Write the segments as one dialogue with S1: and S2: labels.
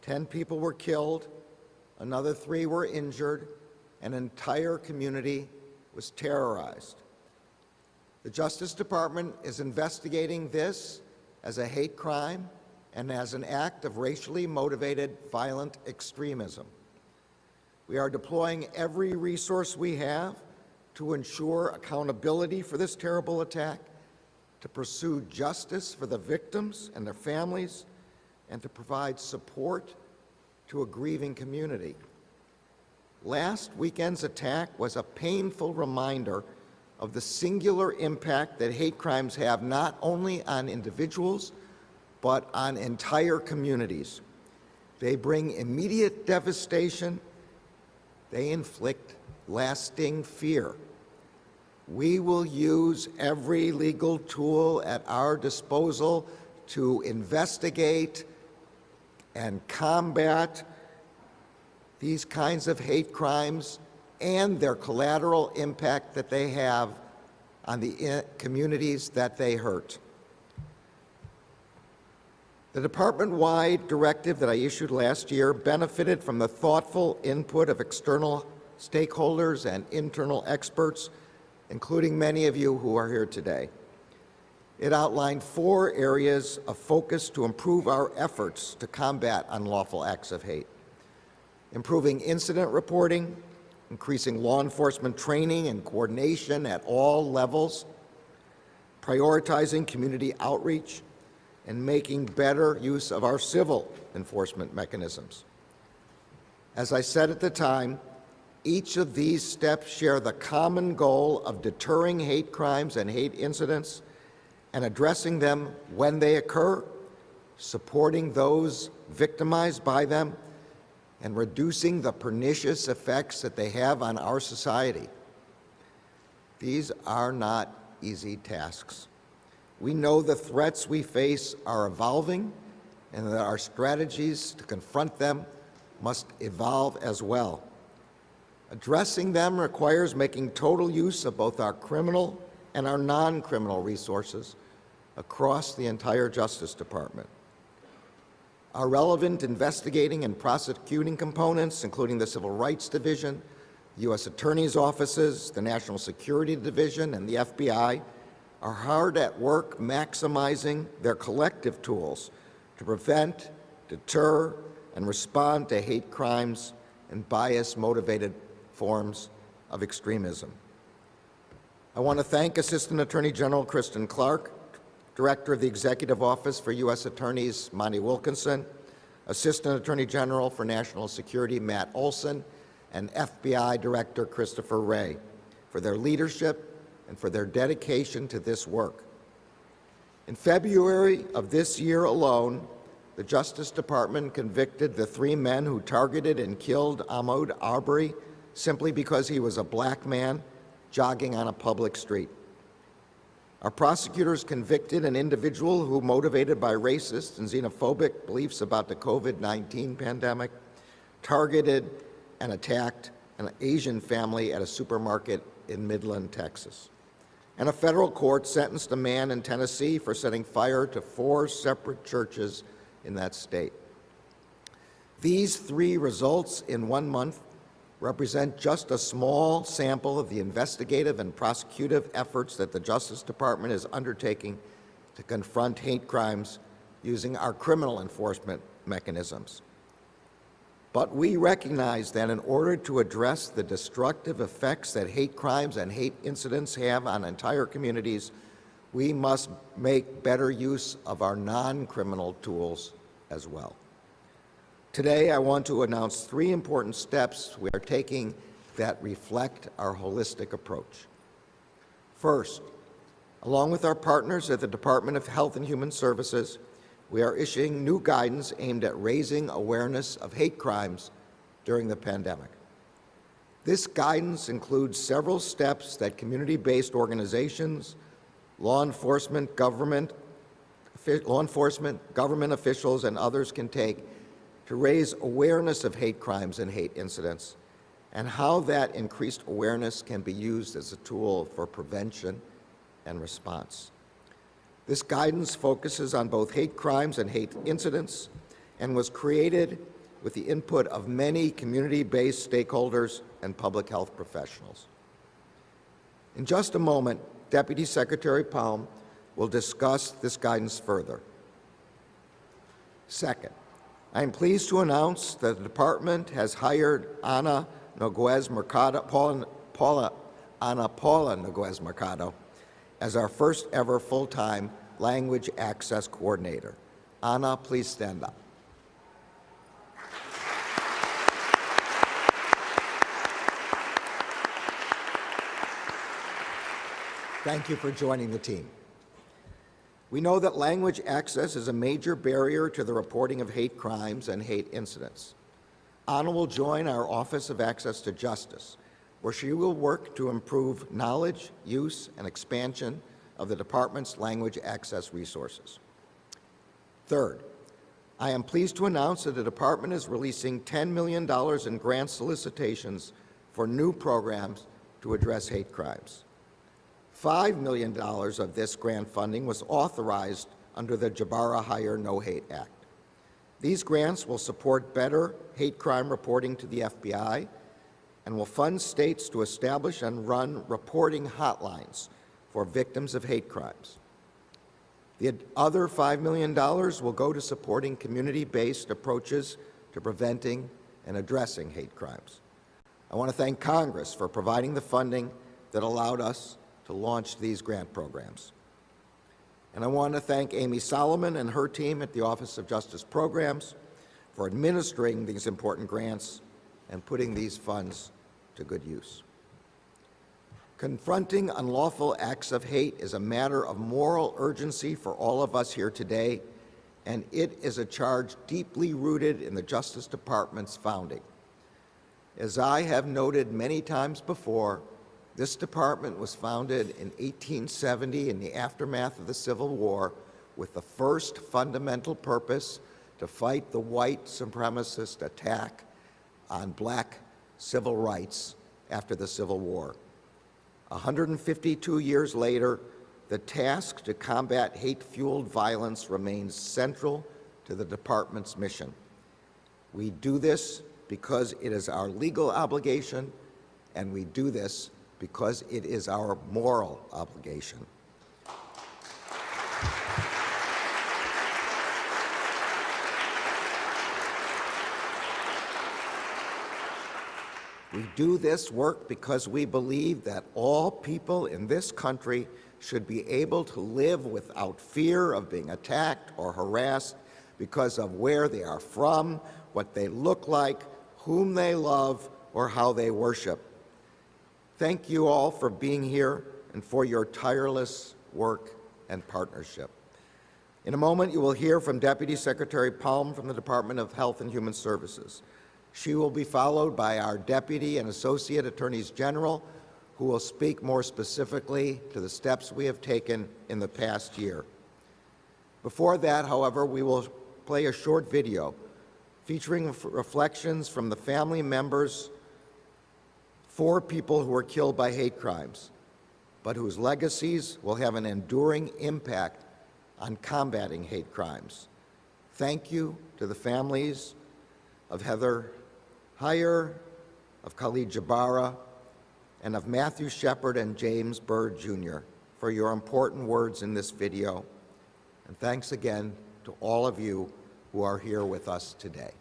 S1: 10 people were killed, another 3 were injured, and an entire community was terrorized. The Justice Department is investigating this as a hate crime and as an act of racially motivated violent extremism. We are deploying every resource we have to ensure accountability for this terrible attack, to pursue justice for the victims and their families, and to provide support to a grieving community. Last weekend's attack was a painful reminder of the singular impact that hate crimes have not only on individuals, but on entire communities. They bring immediate devastation. They inflict lasting fear. We will use every legal tool at our disposal to investigate and combat these kinds of hate crimes and their collateral impact that they have on the communities that they hurt. The department-wide directive that I issued last year benefited from the thoughtful input of external stakeholders and internal experts, including many of you who are here today. It outlined 4 areas of focus to improve our efforts to combat unlawful acts of hate: improving incident reporting, increasing law enforcement training and coordination at all levels, prioritizing community outreach, and making better use of our civil enforcement mechanisms. As I said at the time, each of these steps share the common goal of deterring hate crimes and hate incidents and addressing them when they occur, supporting those victimized by them, and reducing the pernicious effects that they have on our society. These are not easy tasks. We know the threats we face are evolving and that our strategies to confront them must evolve as well. Addressing them requires making total use of both our criminal and our non-criminal resources across the entire Justice Department. Our relevant investigating and prosecuting components, including the Civil Rights Division, U.S. Attorney's offices, the National Security Division, and the FBI, are hard at work maximizing their collective tools to prevent, deter, and respond to hate crimes and bias-motivated forms of extremism. I want to thank Assistant Attorney General Kristen Clark, Director of the Executive Office for U.S. Attorneys Monty Wilkinson, Assistant Attorney General for National Security Matt Olson, and FBI Director Christopher Wray for their leadership and for their dedication to this work. In February of this year alone, the Justice Department convicted the 3 men who targeted and killed Ahmaud Arbery simply because he was a black man jogging on a public street. Our prosecutors convicted an individual who, motivated by racist and xenophobic beliefs about the COVID-19 pandemic, targeted and attacked an Asian family at a supermarket in Midland, Texas. And a federal court sentenced a man in Tennessee for setting fire to 4 separate churches in that state. These 3 results in 1 month represent just a small sample of the investigative and prosecutive efforts that the Justice Department is undertaking to confront hate crimes using our criminal enforcement mechanisms. But we recognize that in order to address the destructive effects that hate crimes and hate incidents have on entire communities, we must make better use of our non-criminal tools as well. Today, I want to announce 3 important steps we are taking that reflect our holistic approach. First, along with our partners at the Department of Health and Human Services, we are issuing new guidance aimed at raising awareness of hate crimes during the pandemic. This guidance includes several steps that community-based organizations, law enforcement, government officials, and others can take to raise awareness of hate crimes and hate incidents, and how that increased awareness can be used as a tool for prevention and response. This guidance focuses on both hate crimes and hate incidents and was created with the input of many community-based stakeholders and public health professionals. In just a moment, Deputy Secretary Palm will discuss this guidance further. Second, I am pleased to announce that the Department has hired Ana Paula Noguez Mercado as our first ever full-time Language Access Coordinator. Ana, please stand up. Thank you for joining the team. We know that language access is a major barrier to the reporting of hate crimes and hate incidents. Ana will join our Office of Access to Justice, where she will work to improve knowledge, use, and expansion of the Department's language access resources. Third, I am pleased to announce that the Department is releasing $10 million in grant solicitations for new programs to address hate crimes. $5 million of this grant funding was authorized under the Jabara Hire No Hate Act. These grants will support better hate crime reporting to the FBI and will fund states to establish and run reporting hotlines for victims of hate crimes. The other $5 million will go to supporting community-based approaches to preventing and addressing hate crimes. I want to thank Congress for providing the funding that allowed us to launch these grant programs. And I want to thank Amy Solomon and her team at the Office of Justice Programs for administering these important grants and putting these funds to good use. Confronting unlawful acts of hate is a matter of moral urgency for all of us here today, and it is a charge deeply rooted in the Justice Department's founding. As I have noted many times before, this department was founded in 1870 in the aftermath of the Civil War with the first fundamental purpose to fight the white supremacist attack on black civil rights after the Civil War. 152 years later, the task to combat hate-fueled violence remains central to the department's mission. We do this because it is our legal obligation, and we do this because it is our moral obligation. We do this work because we believe that all people in this country should be able to live without fear of being attacked or harassed because of where they are from, what they look like, whom they love, or how they worship. Thank you all for being here and for your tireless work and partnership. In a moment, you will hear from Deputy Secretary Palm from the Department of Health and Human Services. She will be followed by our Deputy and Associate Attorneys General, who will speak more specifically to the steps we have taken in the past year. Before that, however, we will play a short video featuring reflections from the family members for people who were killed by hate crimes, but whose legacies will have an enduring impact on combating hate crimes. Thank you to the families of Heather Heyer, of Khalid Jabara, and of Matthew Shepard and James Byrd Jr. for your important words in this video. And thanks again to all of you who are here with us today.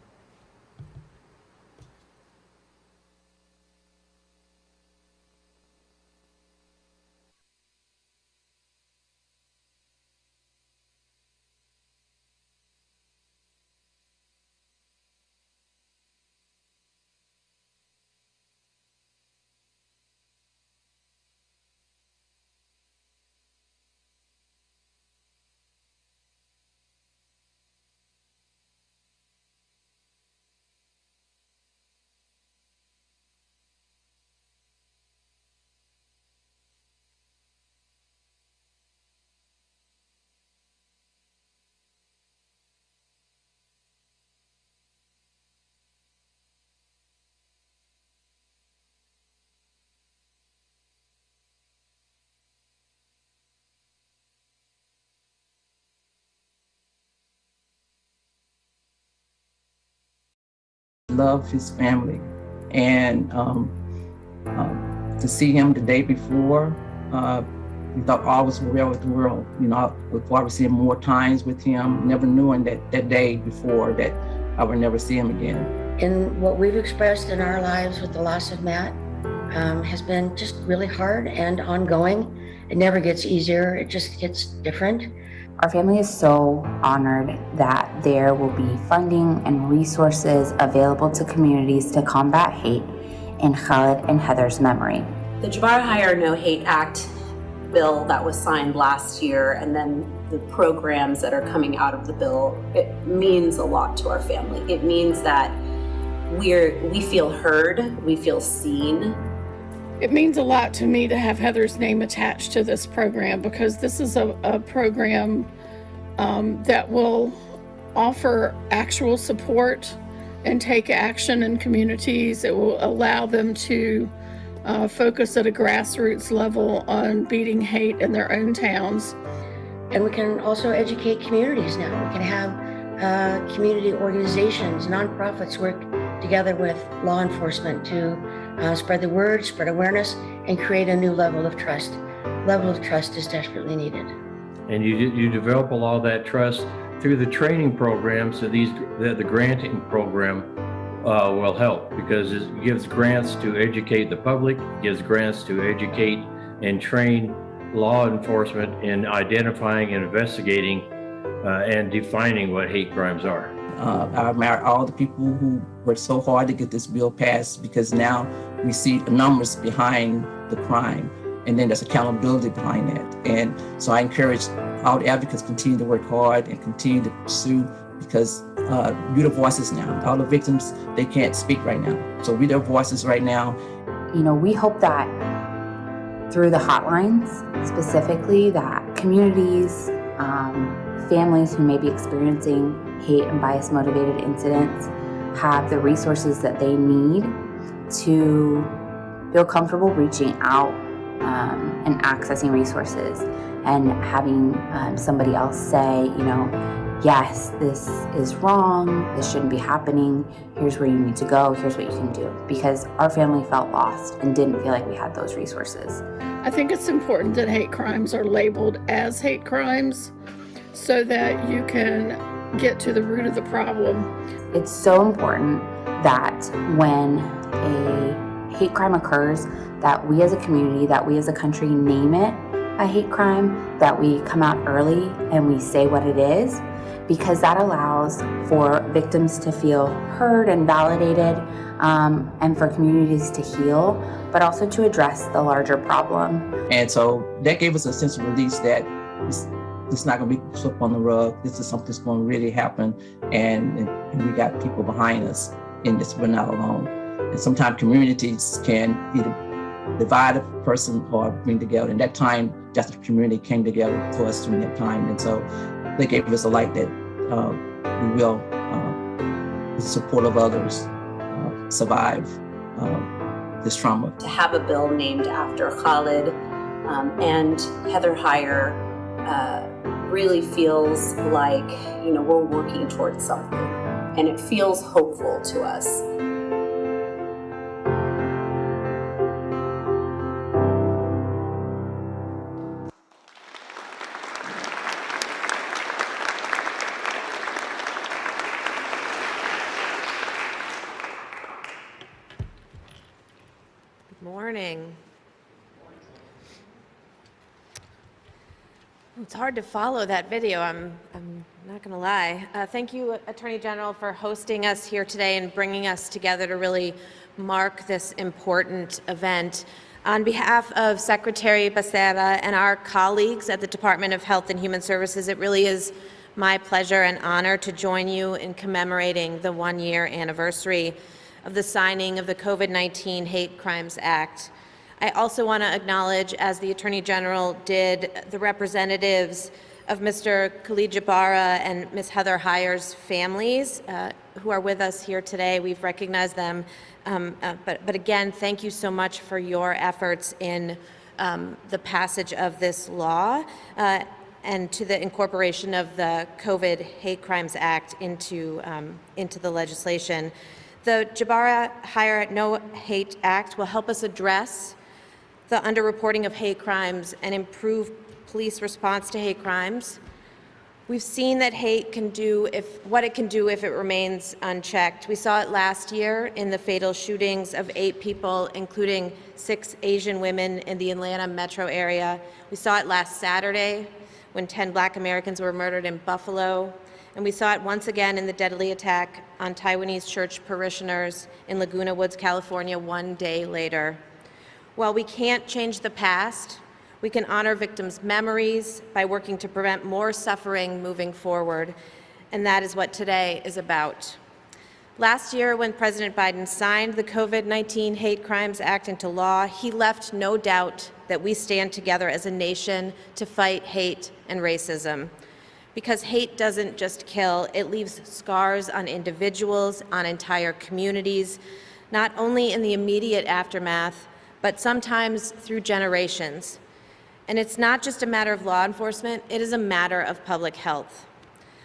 S2: loved his family. And to see him the day before, we thought all was well with the world. You know, I looked forward to seeing more times with him, never knowing that day before that I would never see him again.
S3: And what we've expressed in our lives with the loss of Matt has been just really hard and ongoing. It never gets easier, it just gets different.
S4: Our family is so honored that there will be funding and resources available to communities to combat hate in Khalid and Heather's memory.
S5: The Jabbar Hire No Hate Act bill that was signed last year, and then the programs that are coming out of the bill, it means a lot to our family. It means that we feel heard, we feel seen.
S6: It means a lot to me to have Heather's name attached to this program, because this is a program that will offer actual support and take action in communities. It will allow them to focus at a grassroots level on beating hate in their own towns.
S3: And we can also educate communities now. We can have community organizations, nonprofits work together with law enforcement to spread the word, spread awareness, and create a new level of trust. Level of trust is desperately needed.
S7: And you develop a lot of that trust through the training programs. So the granting program will help, because it gives grants to educate the public, gives grants to educate and train law enforcement in identifying and investigating and defining what hate crimes are.
S2: I admire all the people who worked so hard to get this bill passed, because now we see the numbers behind the crime, and then there's accountability behind that. And so I encourage all the advocates to continue to work hard and continue to pursue, because we're the voices now. All the victims, they can't speak right now. So we're their voices right now.
S4: You know, we hope that through the hotlines specifically, that communities, families who may be experiencing hate and bias motivated incidents have the resources that they need to feel comfortable reaching out and accessing resources, and having somebody else say, you know, yes, this is wrong, this shouldn't be happening, here's where you need to go, here's what you can do. Because our family felt lost and didn't feel like we had those resources.
S6: I think it's important that hate crimes are labeled as hate crimes so that you can get to the root of the problem.
S4: It's so important that when a hate crime occurs, that we as a community, that we as a country name it a hate crime, that we come out early and we say what it is, because that allows for victims to feel heard and validated, and for communities to heal, but also to address the larger problem.
S2: And so that gave us a sense of release that it's not going to be swept on the rug. This is something that's going to really happen, and we got people behind us in this. We're not alone. And sometimes communities can either divide a person or bring together. And that time, just the community came together for us during that time. And so they gave us a light that we will, with the support of others, survive this trauma.
S5: To have a bill named after Khalid and Heather Hire really feels like, you know, we're working towards something, and it feels hopeful to us.
S8: Morning. It's hard to follow that video, I'm not going to lie. Thank you, Attorney General, for hosting us here today and bringing us together to really mark this important event. On behalf of Secretary Becerra and our colleagues at the Department of Health and Human Services, it really is my pleasure and honor to join you in commemorating the one-year anniversary of the signing of the COVID-19 Hate Crimes Act. I also want to acknowledge, as the Attorney General did, the representatives of Mr. Khalid Jabara and Ms. Heather Hire's families who are with us here today. We've recognized them, but again, thank you so much for your efforts in the passage of this law and to the incorporation of the COVID Hate Crimes Act into the legislation. The Jabara Hire No Hate Act will help us address the underreporting of hate crimes and improve police response to hate crimes. We've seen that hate can do what it can do if it remains unchecked. We saw it last year in the fatal shootings of 8 people, including 6 Asian women in the Atlanta metro area. We saw it last Saturday when 10 Black Americans were murdered in Buffalo. And we saw it once again in the deadly attack on Taiwanese church parishioners in Laguna Woods, California, 1 day later. While we can't change the past, we can honor victims' memories by working to prevent more suffering moving forward, and that is what today is about. Last year, when President Biden signed the COVID-19 Hate Crimes Act into law, he left no doubt that we stand together as a nation to fight hate and racism. Because hate doesn't just kill, it leaves scars on individuals, on entire communities, not only in the immediate aftermath, but sometimes through generations. And it's not just a matter of law enforcement, it is a matter of public health.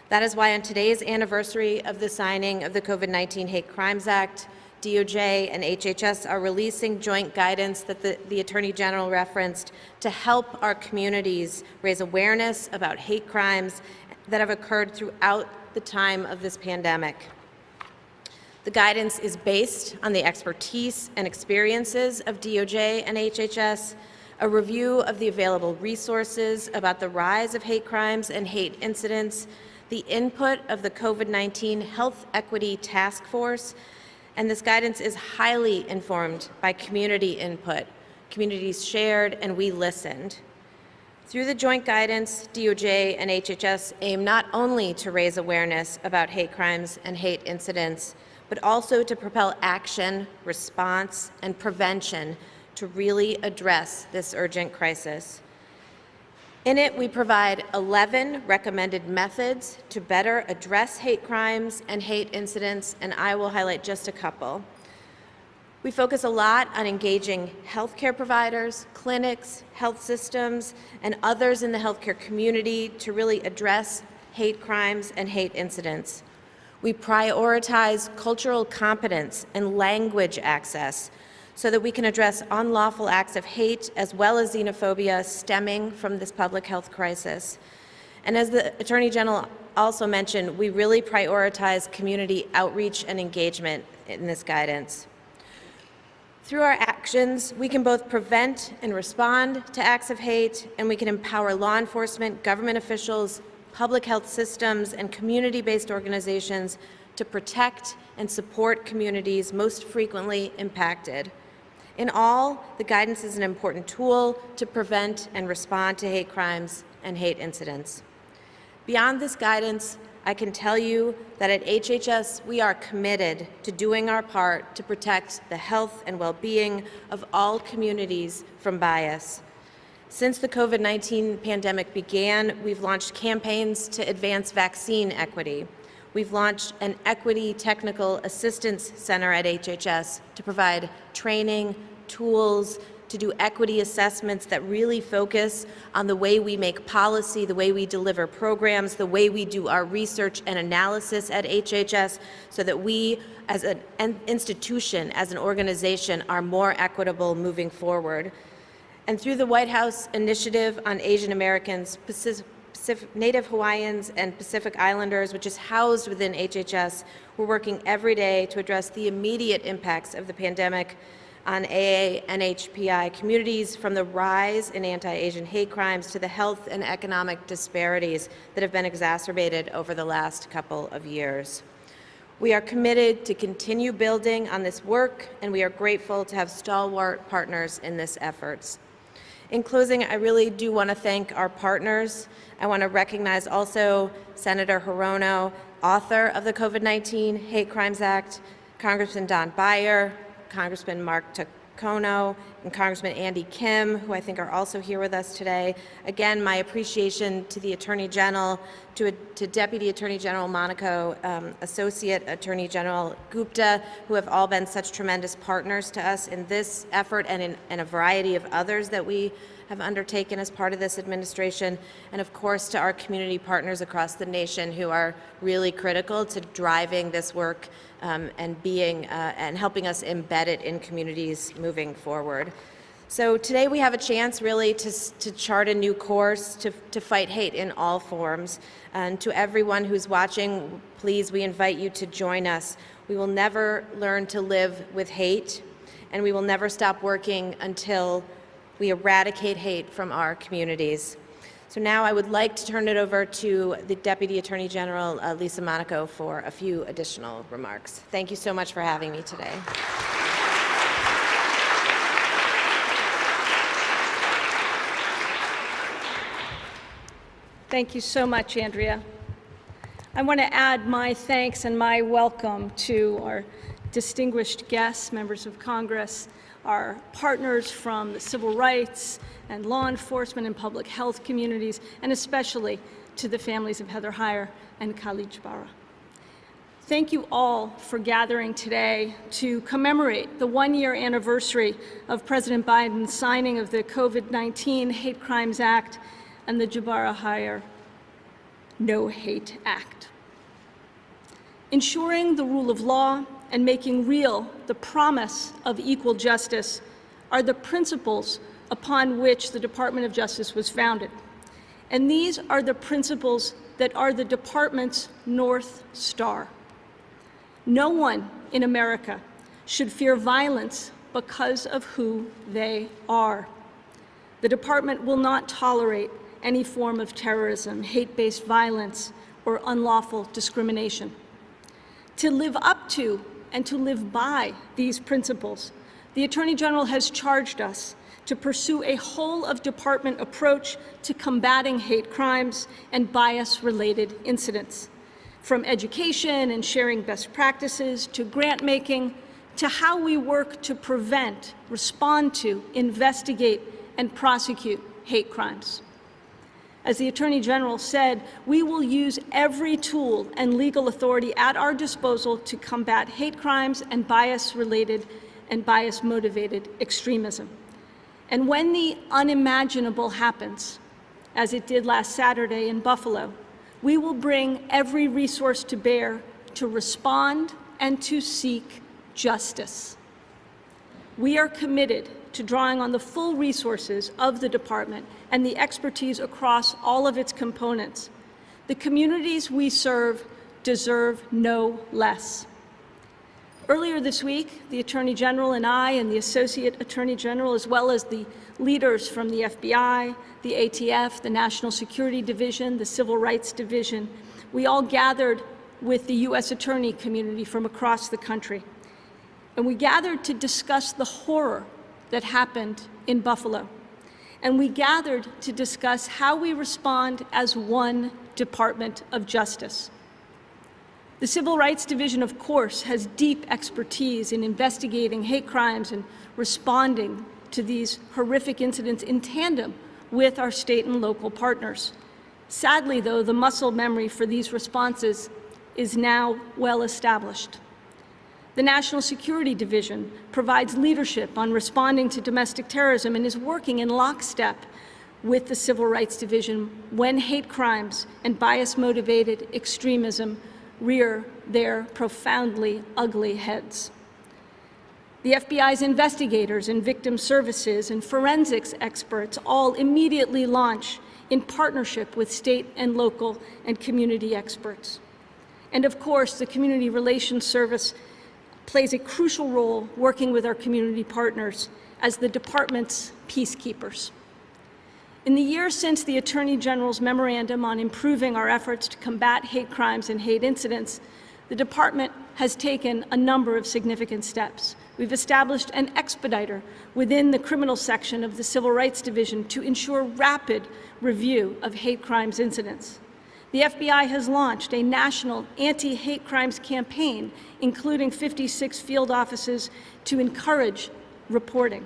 S8: That is why on today's anniversary of the signing of the COVID-19 Hate Crimes Act, DOJ and HHS are releasing joint guidance that the Attorney General referenced to help our communities raise awareness about hate crimes that have occurred throughout the time of this pandemic. The guidance is based on the expertise and experiences of DOJ and HHS, a review of the available resources about the rise of hate crimes and hate incidents, the input of the COVID-19 Health Equity Task Force, and this guidance is highly informed by community input. Communities shared and we listened. Through the joint guidance, DOJ and HHS aim not only to raise awareness about hate crimes and hate incidents, but also to propel action, response, and prevention to really address this urgent crisis. In it, we provide 11 recommended methods to better address hate crimes and hate incidents, and I will highlight just a couple. We focus a lot on engaging healthcare providers, clinics, health systems, and others in the healthcare community to really address hate crimes and hate incidents. We prioritize cultural competence and language access so that we can address unlawful acts of hate as well as xenophobia stemming from this public health crisis. And as the Attorney General also mentioned, we really prioritize community outreach and engagement in this guidance. Through our actions, we can both prevent and respond to acts of hate, and we can empower law enforcement, government officials, public health systems, and community-based organizations to protect and support communities most frequently impacted. In all, the guidance is an important tool to prevent and respond to hate crimes and hate incidents. Beyond this guidance, I can tell you that at HHS, we are committed to doing our part to protect the health and well-being of all communities from bias. Since the COVID-19 pandemic began, we've launched campaigns to advance vaccine equity. We've launched an Equity Technical Assistance Center at HHS to provide training, tools, to do equity assessments that really focus on the way we make policy, the way we deliver programs, the way we do our research and analysis at HHS, so that we as an institution, as an organization, are more equitable moving forward. And through the White House Initiative on Asian Americans, Native Hawaiians, and Pacific Islanders, which is housed within HHS, we're working every day to address the immediate impacts of the pandemic on AA and HPI communities, from the rise in anti-Asian hate crimes to the health and economic disparities that have been exacerbated over the last couple of years. We are committed to continue building on this work, and we are grateful to have stalwart partners in this efforts. In closing, I really do want to thank our partners. I want to recognize also Senator Hirono, author of the COVID-19 Hate Crimes Act, Congressman Don Beyer, Congressman Mark Tacono, and Congressman Andy Kim, who I think are also here with us today. Again, my appreciation to the Attorney General, to Deputy Attorney General Monaco, Associate Attorney General Gupta, who have all been such tremendous partners to us in this effort and in a variety of others that we have undertaken as part of this administration, and of course to our community partners across the nation who are really critical to driving this work and helping us embed it in communities moving forward. So today we have a chance really to chart a new course to fight hate in all forms. And to everyone who's watching, please, we invite you to join us. We will never learn to live with hate, and we will never stop working until we eradicate hate from our communities. So now I would like to turn it over to the Deputy Attorney General, Lisa Monaco, for a few additional remarks. Thank you so much for having me today.
S9: Thank you so much, Andrea. I want to add my thanks and my welcome to our distinguished guests, members of Congress, our partners from the civil rights and law enforcement and public health communities, and especially to the families of Heather Heyer and Khalid Jabara. Thank you all for gathering today to commemorate the one-year anniversary of President Biden's signing of the COVID-19 Hate Crimes Act and the Jabara Heyer No Hate Act. Ensuring the rule of law and making real the promise of equal justice are the principles upon which the Department of Justice was founded. And these are the principles that are the department's North Star. No one in America should fear violence because of who they are. The department will not tolerate any form of terrorism, hate-based violence, or unlawful discrimination. To live up to and to live by these principles, the Attorney General has charged us to pursue a whole-of-department approach to combating hate crimes and bias-related incidents, from education and sharing best practices to grant-making to how we work to prevent, respond to, investigate, and prosecute hate crimes. As the Attorney General said, we will use every tool and legal authority at our disposal to combat hate crimes and bias-related and bias-motivated extremism. And when the unimaginable happens, as it did last Saturday in Buffalo, we will bring every resource to bear to respond and to seek justice. We are committed to drawing on the full resources of the department and the expertise across all of its components. The communities we serve deserve no less. Earlier this week, the Attorney General and I and the Associate Attorney General, as well as the leaders from the FBI, the ATF, the National Security Division, the Civil Rights Division, we all gathered with the U.S. Attorney community from across the country. And we gathered to discuss the horror that happened in Buffalo. And we gathered to discuss how we respond as one Department of Justice. The Civil Rights Division, of course, has deep expertise in investigating hate crimes and responding to these horrific incidents in tandem with our state and local partners. Sadly, though, the muscle memory for these responses is now well established. The National Security Division provides leadership on responding to domestic terrorism and is working in lockstep with the Civil Rights Division when hate crimes and bias-motivated extremism rear their profoundly ugly heads. The FBI's investigators and victim services and forensics experts all immediately launch in partnership with state and local and community experts. And of course, the Community Relations Service plays a crucial role working with our community partners as the department's peacekeepers. In the years since the Attorney General's memorandum on improving our efforts to combat hate crimes and hate incidents, the department has taken a number of significant steps. We've established an expediter within the criminal section of the Civil Rights Division to ensure rapid review of hate crimes incidents. The FBI has launched a national anti-hate crimes campaign, including 56 field offices, to encourage reporting.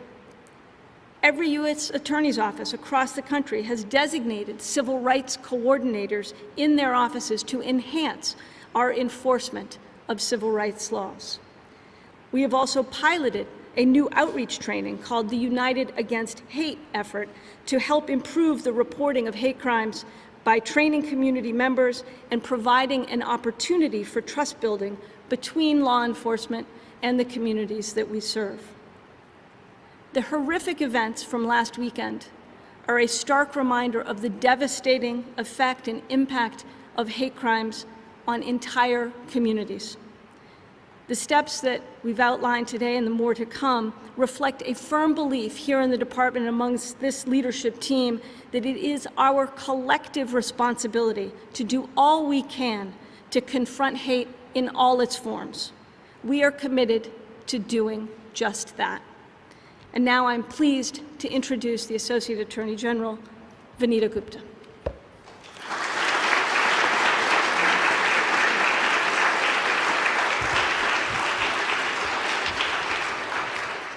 S9: Every U.S. Attorney's Office across the country has designated civil rights coordinators in their offices to enhance our enforcement of civil rights laws. We have also piloted a new outreach training called the United Against Hate effort to help improve the reporting of hate crimes by training community members and providing an opportunity for trust building between law enforcement and the communities that we serve. The horrific events from last weekend are a stark reminder of the devastating effect and impact of hate crimes on entire communities. The steps that we've outlined today and the more to come reflect a firm belief here in the department amongst this leadership team that it is our collective responsibility to do all we can to confront hate in all its forms. We are committed to doing just that. And now I'm pleased to introduce the Associate Attorney General, Vanita Gupta.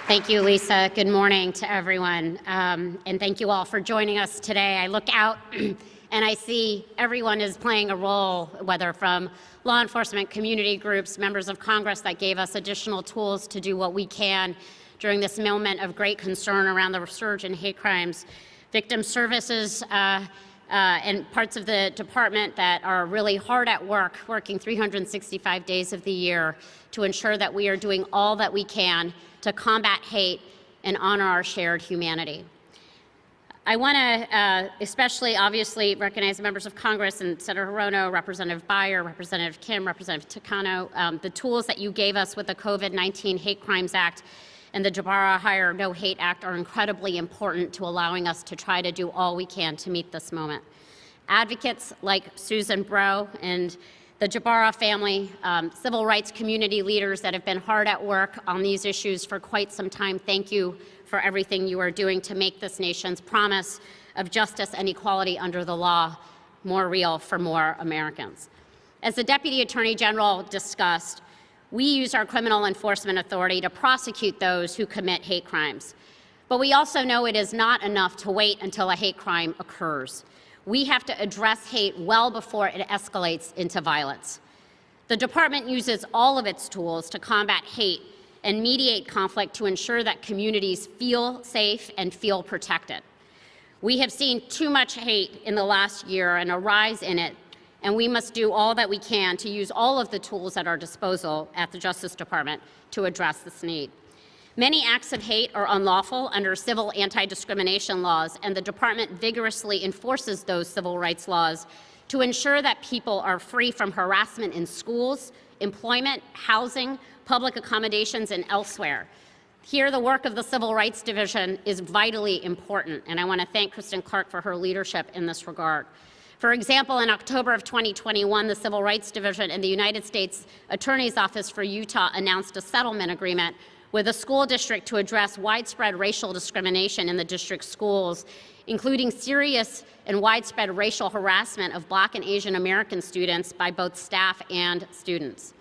S10: Thank you, Lisa. Good morning to everyone. And thank you all for joining us today. I look out and I see everyone is playing a role, whether from law enforcement, community groups, members of Congress that gave us additional tools to do what we can during this moment of great concern around the resurgence in hate crimes, victim services, and parts of the department that are really hard at work, working 365 days of the year to ensure that we are doing all that we can to combat hate and honor our shared humanity. I want to especially obviously recognize members of Congress and Senator Hirono, Representative Beyer, Representative Kim, Representative Takano, the tools that you gave us with the COVID-19 Hate Crimes Act and the Jabara Hire No Hate Act are incredibly important to allowing us to try to do all we can to meet this moment. Advocates like Susan Bro and the Jabara family, civil rights community leaders that have been hard at work on these issues for quite some time, thank you for everything you are doing to make this nation's promise of justice and equality under the law more real for more Americans. As the Deputy Attorney General discussed, we use our criminal enforcement authority to prosecute those who commit hate crimes. But we also know it is not enough to wait until a hate crime occurs. We have to address hate well before it escalates into violence. The department uses all of its tools to combat hate and mediate conflict to ensure that communities feel safe and feel protected. We have seen too much hate in the last year and a rise in it, and we must do all that we can to use all of the tools at our disposal at the Justice Department to address this need. Many acts of hate are unlawful under civil anti-discrimination laws, and the department vigorously enforces those civil rights laws to ensure that people are free from harassment in schools, employment, housing, public accommodations, and elsewhere. Here, the work of the Civil Rights Division is vitally important, and I want to thank Kristen Clark for her leadership in this regard. For example, in October of 2021, the Civil Rights Division and the United States Attorney's Office for Utah announced a settlement agreement with a school district to address widespread racial discrimination in the district's schools, including serious and widespread racial harassment of Black and Asian American students by both staff and students.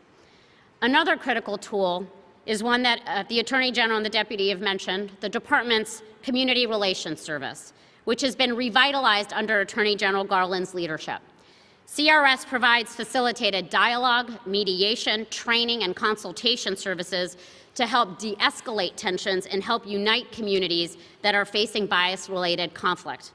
S10: Another critical tool is one that the Attorney General and the Deputy have mentioned, the Department's Community Relations Service, which has been revitalized under Attorney General Garland's leadership. CRS provides facilitated dialogue, mediation, training, and consultation services to help de-escalate tensions and help unite communities that are facing bias-related conflict.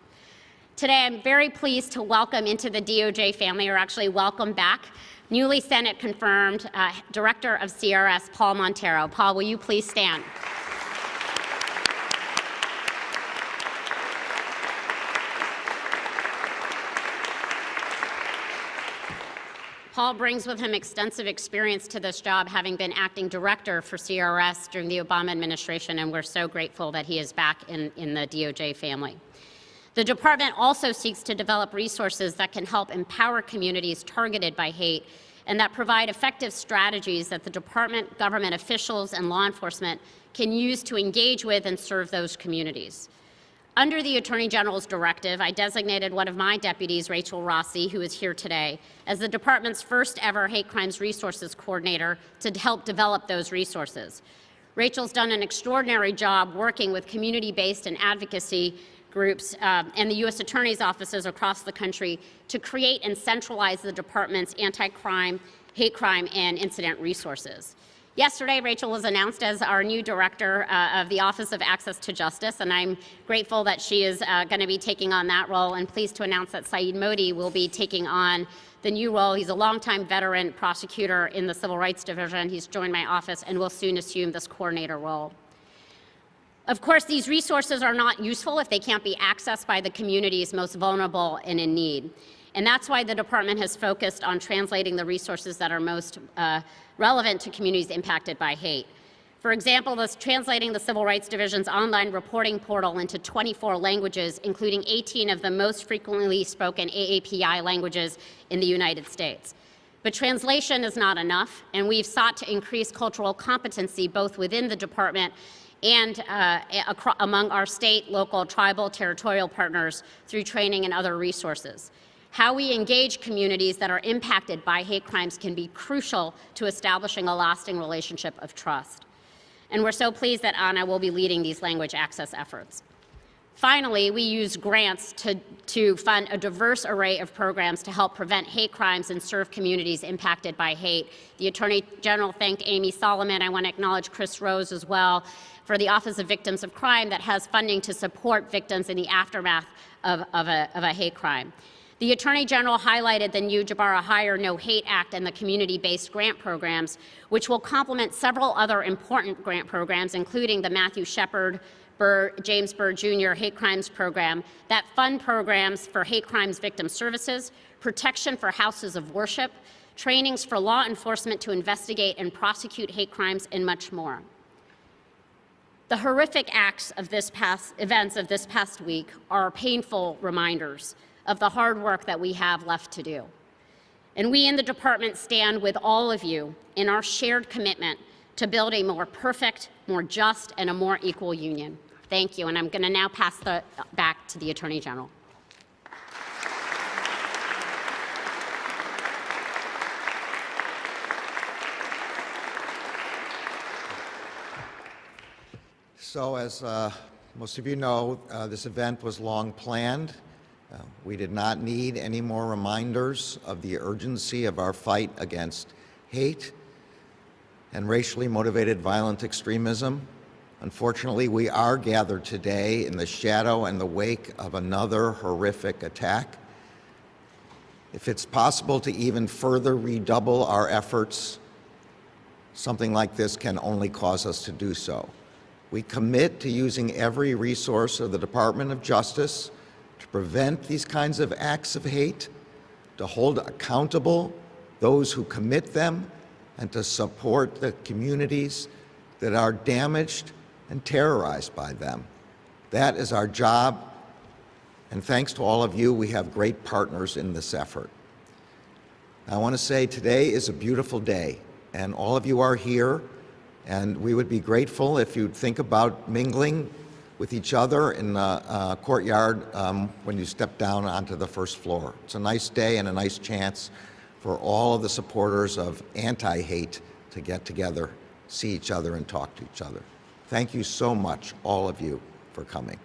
S10: Today, I'm very pleased to welcome into the DOJ family, or actually welcome back, newly Senate-confirmed Director of CRS, Paul Montero. Paul, will you please stand? Paul brings with him extensive experience to this job, having been acting director for CRS during the Obama administration, and we're so grateful that he is back in the DOJ family. The department also seeks to develop resources that can help empower communities targeted by hate and that provide effective strategies that the department, government officials, and law enforcement can use to engage with and serve those communities. Under the Attorney General's directive, I designated one of my deputies, Rachel Rossi, who is here today, as the department's first ever hate crimes resources coordinator to help develop those resources. Rachel's done an extraordinary job working with community-based and advocacy groups and the U.S. Attorney's offices across the country to create and centralize the department's anti-crime, hate crime, and incident resources. Yesterday, Rachel was announced as our new director of the Office of Access to Justice, and I'm grateful that she is going to be taking on that role, and pleased to announce that Saeed Modi will be taking on the new role. He's a longtime veteran prosecutor in the Civil Rights Division. He's joined my office and will soon assume this coordinator role. Of course, these resources are not useful if they can't be accessed by the communities most vulnerable and in need. And that's why the department has focused on translating the resources that are most relevant to communities impacted by hate. For example, translating the Civil Rights Division's online reporting portal into 24 languages, including 18 of the most frequently spoken AAPI languages in the United States. But translation is not enough, and we've sought to increase cultural competency both within the department and among our state, local, tribal, territorial partners through training and other resources. How we engage communities that are impacted by hate crimes can be crucial to establishing a lasting relationship of trust. And we're so pleased that Anna will be leading these language access efforts. Finally, we use grants to fund a diverse array of programs to help prevent hate crimes and serve communities impacted by hate. The Attorney General thanked Amy Solomon. I want to acknowledge Chris Rose as well for the Office of Victims of Crime that has funding to support victims in the aftermath of a hate crime. The Attorney General highlighted the new Jabara Hire No Hate Act and the community-based grant programs, which will complement several other important grant programs, including the Matthew Shepard James Byrd Jr. Hate Crimes Program that fund programs for hate crimes victim services, protection for houses of worship, trainings for law enforcement to investigate and prosecute hate crimes, and much more. The horrific events of this past week are painful reminders of the hard work that we have left to do. And we in the department stand with all of you in our shared commitment to build a more perfect, more just, and a more equal union. Thank you, and I'm going to now pass back to the Attorney General.
S1: So as most of you know, this event was long planned. We did not need any more reminders of the urgency of our fight against hate and racially motivated violent extremism. Unfortunately, we are gathered today in the shadow and the wake of another horrific attack. If it's possible to even further redouble our efforts, something like this can only cause us to do so. We commit to using every resource of the Department of Justice to prevent these kinds of acts of hate, to hold accountable those who commit them, and to support the communities that are damaged and terrorized by them. That is our job, and thanks to all of you, we have great partners in this effort. I want to say today is a beautiful day, and all of you are here, and we would be grateful if you'd think about mingling with each other in the courtyard when you step down onto the first floor. It's a nice day and a nice chance for all of the supporters of anti-hate to get together, see each other, and talk to each other. Thank you so much, all of you, for coming.